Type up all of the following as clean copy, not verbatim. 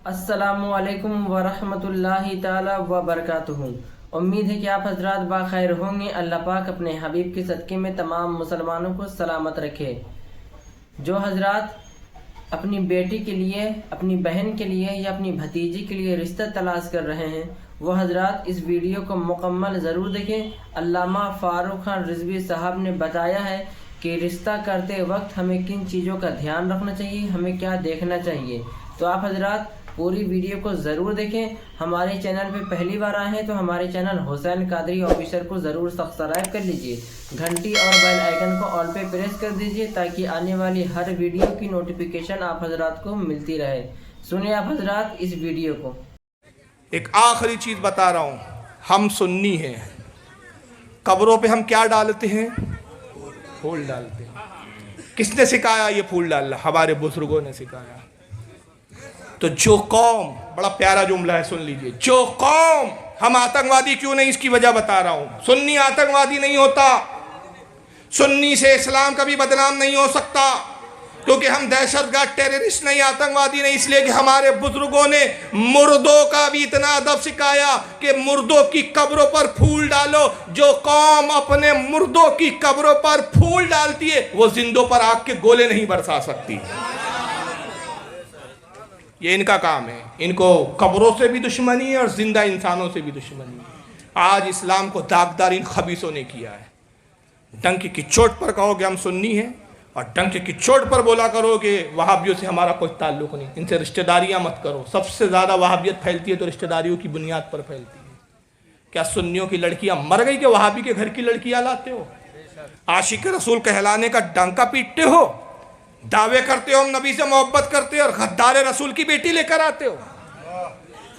السلام علیکم ورحمۃ اللہ تعالی وبرکاتہ۔ امید ہے کہ آپ حضرات باخیر ہوں گے۔ اللہ پاک اپنے حبیب کے صدقے میں تمام مسلمانوں کو سلامت رکھے۔ جو حضرات اپنی بیٹی کے لیے، اپنی بہن کے لیے یا اپنی بھتیجی کے لیے رشتہ تلاش کر رہے ہیں، وہ حضرات اس ویڈیو کو مکمل ضرور دیکھیں۔ علامہ فاروق خان رضوی صاحب نے بتایا ہے کہ رشتہ کرتے وقت ہمیں کن چیزوں کا دھیان رکھنا چاہیے، ہمیں کیا دیکھنا چاہیے۔ تو آپ حضرات پوری ویڈیو کو ضرور دیکھیں۔ ہمارے چینل پہ پہلی بار آئے ہیں تو ہمارے چینل حسین قادری آفیشر کو ضرور سبسکرائب کر لیجئے، گھنٹی اور بیل آئیکن کو آل پہ پریس کر دیجئے تاکہ آنے والی ہر ویڈیو کی نوٹیفیکیشن آپ حضرات کو ملتی رہے۔ سنیں آپ حضرات اس ویڈیو کو۔ ایک آخری چیز بتا رہا ہوں، ہم سنی ہیں، قبروں پہ ہم کیا ڈالتے ہیں؟ پھول ڈالتے ہیں۔ کس نے سکھایا یہ پھول ڈالنا؟ ہمارے بزرگوں نے سکھایا۔ تو جو قوم، بڑا پیارا جملہ ہے، سن لیجئے، جو قوم، ہم آتنکوادی کیوں نہیں، اس کی وجہ بتا رہا ہوں۔ سنی آتنکوادی نہیں ہوتا، سنی سے اسلام کبھی بدنام نہیں ہو سکتا، کیونکہ ہم دہشت گرد، ٹیررسٹ نہیں، آتنکوادی نہیں، اس لیے کہ ہمارے بزرگوں نے مردوں کا بھی اتنا ادب سکھایا کہ مردوں کی قبروں پر پھول ڈالو۔ جو قوم اپنے مردوں کی قبروں پر پھول ڈالتی ہے وہ زندوں پر آگ کے گولے نہیں برسا سکتی۔ یہ ان کا کام ہے، ان کو قبروں سے بھی دشمنی ہے اور زندہ انسانوں سے بھی دشمنی ہے۔ آج اسلام کو داغدار ان خبیثوں نے کیا ہے۔ ڈنک کی چوٹ پر کہو کہ ہم سنی ہیں، اور ڈنک کی چوٹ پر بولا کرو کہ وہابیوں سے ہمارا کوئی تعلق نہیں، ان سے رشتہ داریاں مت کرو۔ سب سے زیادہ وہابیت پھیلتی ہے تو رشتہ داریوں کی بنیاد پر پھیلتی ہے۔ کیا سنیوں کی لڑکیاں مر گئی کہ وہابی کے گھر کی لڑکیاں لاتے ہو؟ عاشق رسول کہلانے کا ڈنکا پیٹتے ہو، دعوے کرتے ہو ہم نبی سے محبت کرتے اور غدار رسول کی بیٹی لے کر آتے ہو،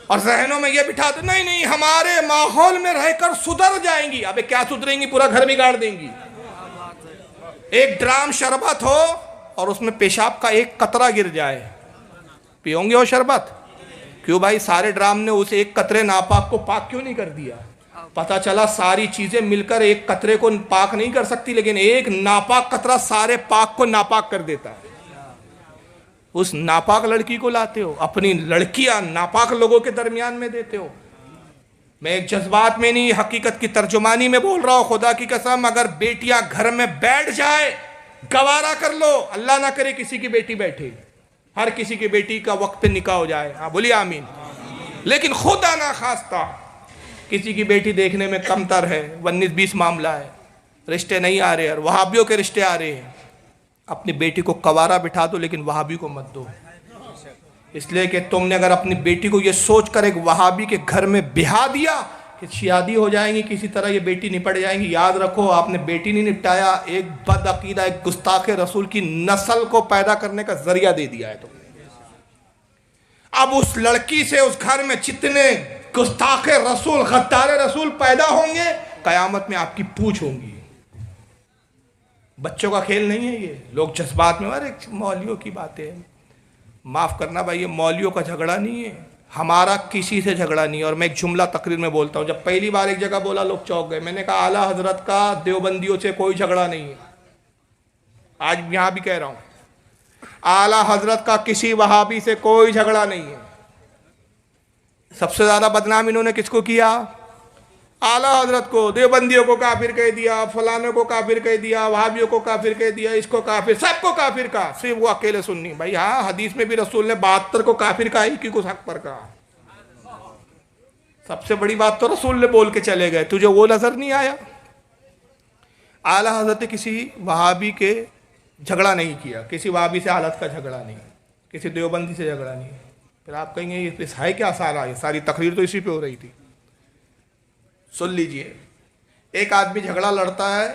اور ذہنوں میں یہ بٹھاتے نہیں نہیں ہمارے ماحول میں رہ کر سدھر جائیں گی۔ ابے کیا سدھریں گی؟ پورا گھر بگاڑ دیں گی۔ ایک ڈرام شربت ہو اور اس میں پیشاب کا ایک قطرہ گر جائے، پیوں گے وہ شربت؟ کیوں بھائی؟ سارے ڈرام نے اسے ایک قطرے ناپاک کو پاک کیوں نہیں کر دیا؟ پتہ چلا ساری چیزیں مل کر ایک قطرے کو پاک نہیں کر سکتی، لیکن ایک ناپاک قطرہ سارے پاک کو ناپاک کر دیتا ہے۔ اس ناپاک لڑکی کو لاتے ہو، اپنی لڑکیاں ناپاک لوگوں کے درمیان میں دیتے ہو۔ میں ایک جذبات میں نہیں، حقیقت کی ترجمانی میں بول رہا ہوں، خدا کی قسم اگر بیٹیاں گھر میں بیٹھ جائے گوارا کر لو، اللہ نہ کرے کسی کی بیٹی بیٹھے، ہر کسی کی بیٹی کا وقت پہ نکاح ہو جائے، بولیے آمین۔ لیکن خدا نہ خواستہ کسی کی بیٹی دیکھنے میں کم تر ہے، 19-20 معاملہ ہے، رشتے نہیں آ رہے، اور وہابیوں کے رشتے آ رہے ہیں، اپنی بیٹی کو کوارا بٹھا دو لیکن وہابی کو مت دو۔ اس لیے کہ تم نے اگر اپنی بیٹی کو یہ سوچ کر ایک وہابی کے گھر میں بہا دیا کہ شادی ہو جائیں گی کسی طرح یہ بیٹی نپٹ جائیں گی، یاد رکھو آپ نے بیٹی نہیں نپٹایا، ایک بد عقیدہ، ایک گستاخ رسول کی نسل کو پیدا کرنے کا ذریعہ دے دیا ہے۔ تو اب اس لڑکی سے اس گھر میں جتنے گستاخ رسول، غدار رسول پیدا ہوں گے، قیامت میں آپ کی پوچھ ہوں گی۔ بچوں کا کھیل نہیں ہے یہ۔ لوگ جذبات میں ارے مولویوں کی باتیں، معاف کرنا بھائی، یہ مولویوں کا جھگڑا نہیں ہے، ہمارا کسی سے جھگڑا نہیں ہے۔ اور میں ایک جملہ تقریر میں بولتا ہوں، جب پہلی بار ایک جگہ بولا لوگ چونک گئے، میں نے کہا اعلیٰ حضرت کا دیوبندیوں سے کوئی جھگڑا نہیں ہے، آج یہاں بھی کہہ رہا ہوں، اعلیٰ حضرت کا کسی وہابی سے کوئی جھگڑا نہیں ہے۔ سب سے زیادہ بدنام انہوں نے کس کو کیا؟ اعلیٰ حضرت کو، دیوبندیوں کو کافر کہہ دیا، فلانوں کو کافر کہہ دیا، وہابیوں کو کافر کہہ دیا، اس کو کافر، سب کو کافر کہا، صرف وہ اکیلے سنی۔ بھائی ہاں، حدیث میں بھی رسول نے 72 کو کافر کہا، ایک ہی کو حق پر کہا۔ سب سے بڑی بات تو رسول نے بول کے چلے گئے، تجھے وہ نظر نہیں آیا؟ اعلیٰ حضرت نے کسی وہابی کے جھگڑا نہیں کیا، کسی وہابی سے حالت کا جھگڑا نہیں، کسی دیوبندی سے جھگڑا نہیں۔ پھر آپ کہیں گے یہ ہے کیا سارا؟ یہ ساری تقریر تو اسی پہ ہو رہی تھی۔ سن لیجئے، ایک آدمی جھگڑا لڑتا ہے،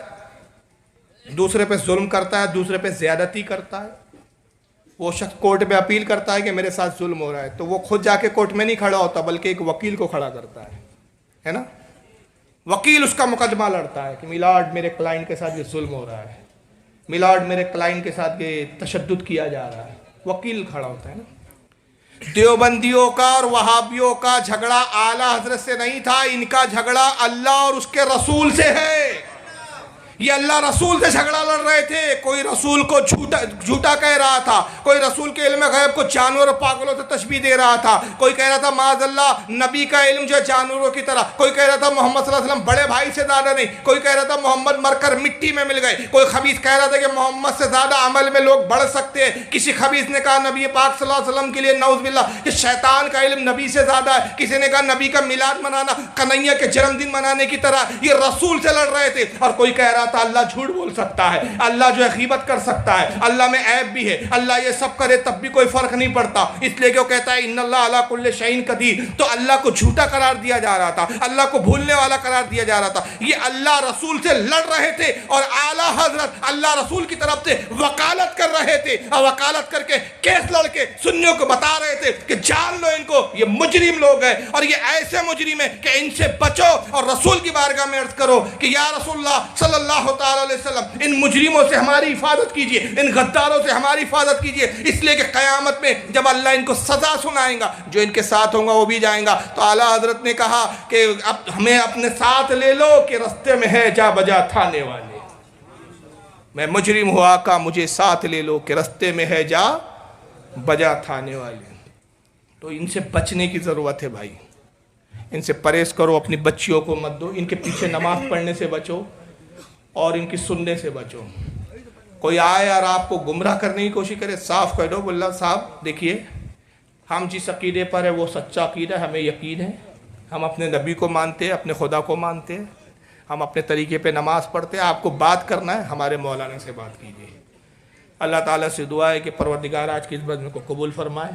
دوسرے پہ ظلم کرتا ہے، دوسرے پہ زیادتی کرتا ہے، وہ شخص کورٹ میں اپیل کرتا ہے کہ میرے ساتھ ظلم ہو رہا ہے، تو وہ خود جا کے کورٹ میں نہیں کھڑا ہوتا بلکہ ایک وکیل کو کھڑا کرتا ہے نا؟ وکیل اس کا مقدمہ لڑتا ہے کہ میلارڈ میرے کلائنٹ کے ساتھ یہ ظلم ہو رہا ہے، میلارڈ میرے کلائنٹ کے ساتھ یہ تشدد کیا جا رہا ہے، وکیل کھڑا ہوتا ہے نا۔ دیوبندیوں کا اور وہابیوں کا جھگڑا اعلیٰ حضرت سے نہیں تھا، ان کا جھگڑا اللہ اور اس کے رسول سے ہے یہ اللہ رسول سے جھگڑا لڑ رہے تھے. کوئی رسول کو جھوٹا کہہ رہا تھا, کوئی رسول کے علم غیب کو جانور اور پاگلوں سے تشبیہ دے رہا تھا, کوئی کہہ رہا تھا معاذ اللہ نبی کا علم جو ہے جانوروں کی طرح, کوئی کہہ رہا تھا محمد صلی اللہ علیہ وسلم بڑے بھائی سے زیادہ نہیں, کوئی کہہ رہا تھا محمد مر کر مٹی میں مل گئے, کوئی خبیث کہہ رہا تھا کہ محمد سے زیادہ عمل میں لوگ بڑھ سکتے ہیں. کسی خبیث نے کہا نبی پاک صلی اللہ علیہ وسلم کے لیے نعوذ باللہ کہ شیطان کا علم نبی سے زیادہ ہے. کسی نے کہا نبی کا میلاد منانا کنہیا کے جنم دن منانے کی طرح. یہ رسول سے لڑ رہے تھے. اور کوئی کہہ رہا تھا اللہ جھوٹ بول سکتا ہے, اللہ جو ہے غیبت کر سکتا ہے, اللہ میں عیب بھی ہے, اللہ یہ سب کرے تب بھی کوئی فرق نہیں پڑتا, اس لیے کہ وہ کہتا ہے ان اللہ علی کل شیء قدیر. تو اللہ کو جھوٹا قرار دیا جا رہا تھا, اللہ کو بھولنے والا قرار دیا جا رہا تھا. یہ اللہ رسول سے لڑ رہے تھے اور اعلیٰ حضرت اللہ رسول کی طرف سے وکالت کر رہے تھے, اور وکالت کر کے کیس لڑ کے سنیوں کو بتا رہے تھے کہ جان لو ان کو, یہ مجرم لوگ ہیں اور یہ ایسے مجرم ہیں کہ ان سے بچو. اور رسول کی بارگاہ میں عرض کرو کہ یا رسول اللہ صلی اللہ تعالی علیہ وسلم ان مجرموں سے ہماری حفاظت کیجئے, ان غداروں سے ہماری حفاظت کیجئے, اس لیے کہ قیامت میں جب اللہ ان کو سزا سنائیں گا جو ان کے ساتھ ہوں گا وہ بھی جائیں گا. تو اعلیٰ حضرت نے کہا کہ اب ہمیں اپنے ساتھ لے لو کہ رستے میں ہے جا بجا تھانے والے. میں مجرم ہوں آقا مجھے ساتھ لے لو کہ رستے میں ہے جا بجا تھانے والے. تو ان سے بچنے کی ضرورت ہے بھائی, ان سے پرہیز کرو, اپنی بچیوں کو مت دو, ان کے پیچھے نماز پڑھنے سے بچو اور ان کی سننے سے بچو. کوئی آئے اور آپ کو گمراہ کرنے کی کوشش کرے, صاف کہہ دو اللہ صاحب دیکھیے ہم جس عقیدے پر ہے وہ سچا عقیدہ ہے, ہمیں یقین ہے, ہم اپنے نبی کو مانتے ہیں, اپنے خدا کو مانتے ہیں, ہم اپنے طریقے پہ نماز پڑھتے ہیں. آپ کو بات کرنا ہے ہمارے مولانا سے بات کیجیے. اللہ تعالیٰ سے دعا ہے کہ پروردگار آج کی اس بزم کو قبول فرمائے.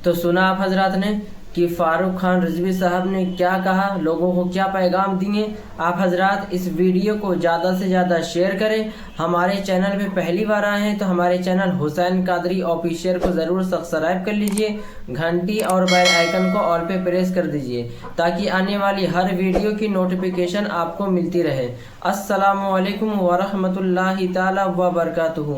تو سنا آپ حضرات نے کہ فاروق خان رضوی صاحب نے کیا کہا, لوگوں کو کیا پیغام دیے. آپ حضرات اس ویڈیو کو زیادہ سے زیادہ شیئر کریں. ہمارے چینل پہ پہلی بار آئے ہیں تو ہمارے چینل حسین قادری آفیشیل کو ضرور سبسکرائب کر لیجئے, گھنٹی اور بیل آئیکن کو آل پہ پریس کر دیجئے تاکہ آنے والی ہر ویڈیو کی نوٹیفیکیشن آپ کو ملتی رہے. السلام علیکم ورحمۃ اللہ تعالی وبرکاتہ.